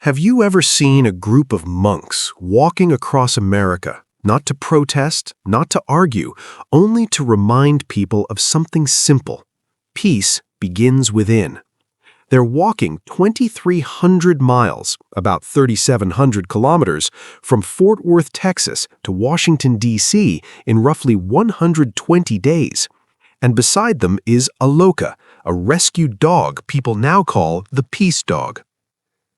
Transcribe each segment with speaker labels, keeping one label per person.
Speaker 1: Have you ever seen a group of monks walking across America, not to protest, not to argue, only to remind people of something simple? Peace begins within. They're walking 2,300 miles, about 3,700 kilometers, from Fort Worth, Texas to Washington, D.C. in roughly 120 days. And beside them is Aloka, a rescued dog people now call the Peace Dog.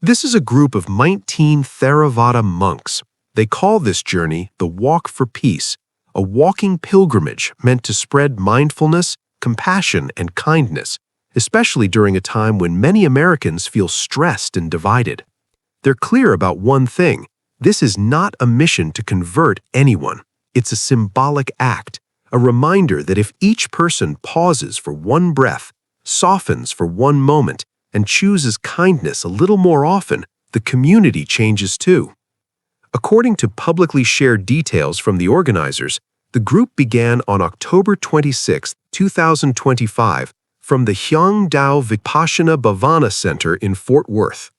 Speaker 1: This is a group of 19 Theravada monks. They call this journey the Walk for Peace, a walking pilgrimage meant to spread mindfulness, compassion, and kindness, especially during a time when many Americans feel stressed and divided. They're clear about one thing: this is not a mission to convert anyone. It's a symbolic act, a reminder that if each person pauses for one breath, softens for one moment, and chooses kindness a little more often, the community changes too. According to publicly shared details from the organizers, the group began on October 26, 2025, from the Hyang Dao Vipassana Bhavana Center in Fort Worth.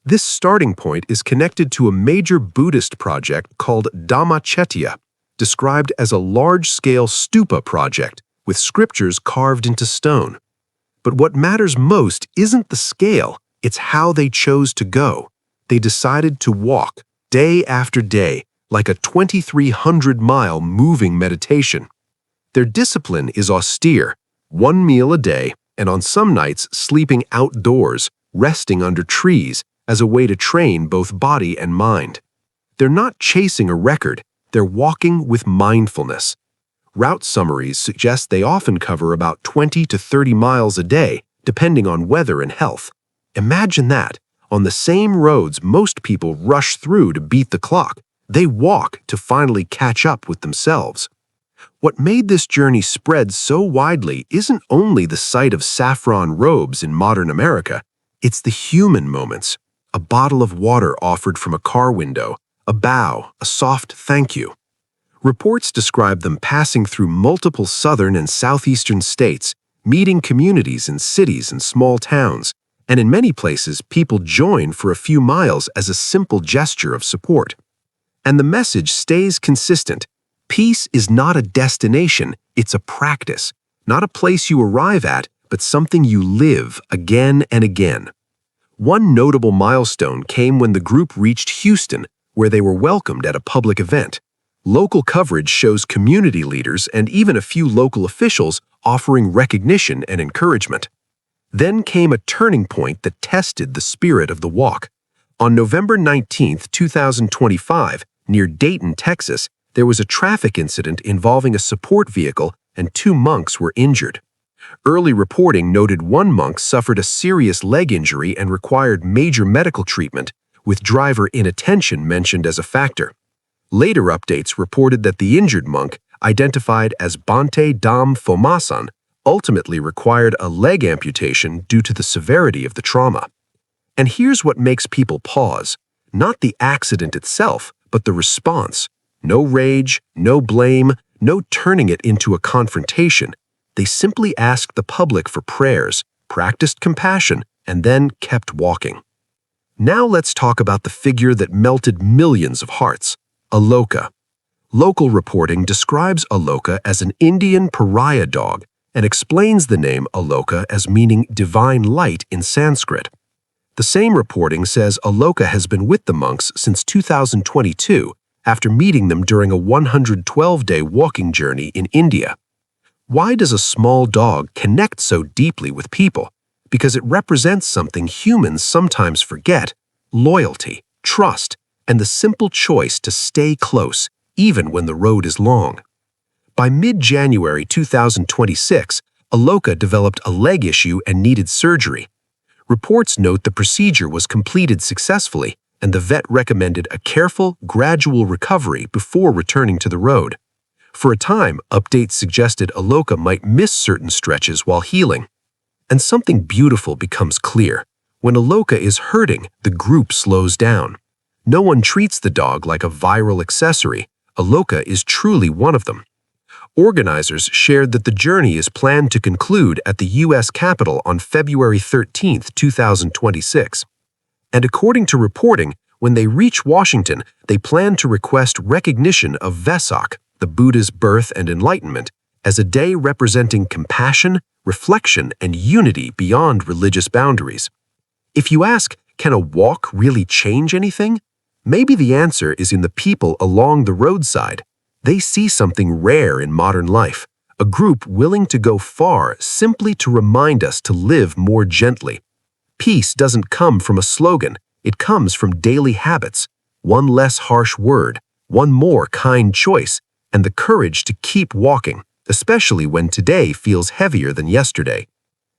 Speaker 1: This starting point is connected to a major Buddhist project called Dhammachetya, described as a large-scale stupa project with scriptures carved into stone. But what matters most isn't the scale, it's how they chose to go. They decided to walk, day after day, like a 2,300-mile moving meditation. Their discipline is austere: one meal a day, and on some nights sleeping outdoors, resting under trees, as a way to train both body and mind. They're not chasing a record, they're walking with mindfulness. Route summaries suggest they often cover about 20 to 30 miles a day, depending on weather and health. Imagine that. On the same roads most people rush through to beat the clock, they walk to finally catch up with themselves. What made this journey spread so widely isn't only the sight of saffron robes in modern America, it's the human moments. A bottle of water offered from a car window, a bow, a soft thank you. Reports describe them passing through multiple southern and southeastern states, meeting communities in cities and small towns, and in many places people join for a few miles as a simple gesture of support. And the message stays consistent. Peace is not a destination, it's a practice, not a place you arrive at, but something you live again and again. One notable milestone came when the group reached Houston, where they were welcomed at a public event. Local coverage shows community leaders and even a few local officials offering recognition and encouragement. Then came a turning point that tested the spirit of the walk. On November 19, 2025, near Dayton, Texas, there was a traffic incident involving a support vehicle and 2 monks were injured. Early reporting noted one monk suffered a serious leg injury and required major medical treatment, with driver inattention mentioned as a factor. Later updates reported that the injured monk, identified as Bhante Dham Phomasan, ultimately required a leg amputation due to the severity of the trauma. And here's what makes people pause: not the accident itself, but the response. No rage, no blame, no turning it into a confrontation. They simply asked the public for prayers, practiced compassion, and then kept walking. Now let's talk about the figure that melted millions of hearts: Aloka. Local reporting describes Aloka as an Indian pariah dog and explains the name Aloka as meaning divine light in Sanskrit. The same reporting says Aloka has been with the monks since 2022 after meeting them during a 112-day walking journey in India. Why does a small dog connect so deeply with people? Because it represents something humans sometimes forget: loyalty, trust, and the simple choice to stay close, even when the road is long. By mid-January 2026, Aloka developed a leg issue and needed surgery. Reports note the procedure was completed successfully, and the vet recommended a careful, gradual recovery before returning to the road. For a time, updates suggested Aloka might miss certain stretches while healing. And something beautiful becomes clear. When Aloka is hurting, the group slows down. No one treats the dog like a viral accessory. Aloka is truly one of them. Organizers shared that the journey is planned to conclude at the U.S. Capitol on February 13, 2026. And according to reporting, when they reach Washington, they plan to request recognition of Vesak, the Buddha's birth and enlightenment, as a day representing compassion, reflection, and unity beyond religious boundaries. If you ask, can a walk really change anything? Maybe the answer is in the people along the roadside. They see something rare in modern life, a group willing to go far simply to remind us to live more gently. Peace doesn't come from a slogan, it comes from daily habits, one less harsh word, one more kind choice, and the courage to keep walking, especially when today feels heavier than yesterday.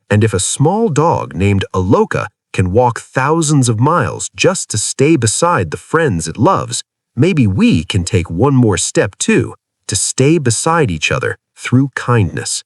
Speaker 1: And if a small dog named Aloka can walk thousands of miles just to stay beside the friends it loves, maybe we can take one more step too, to stay beside each other through kindness.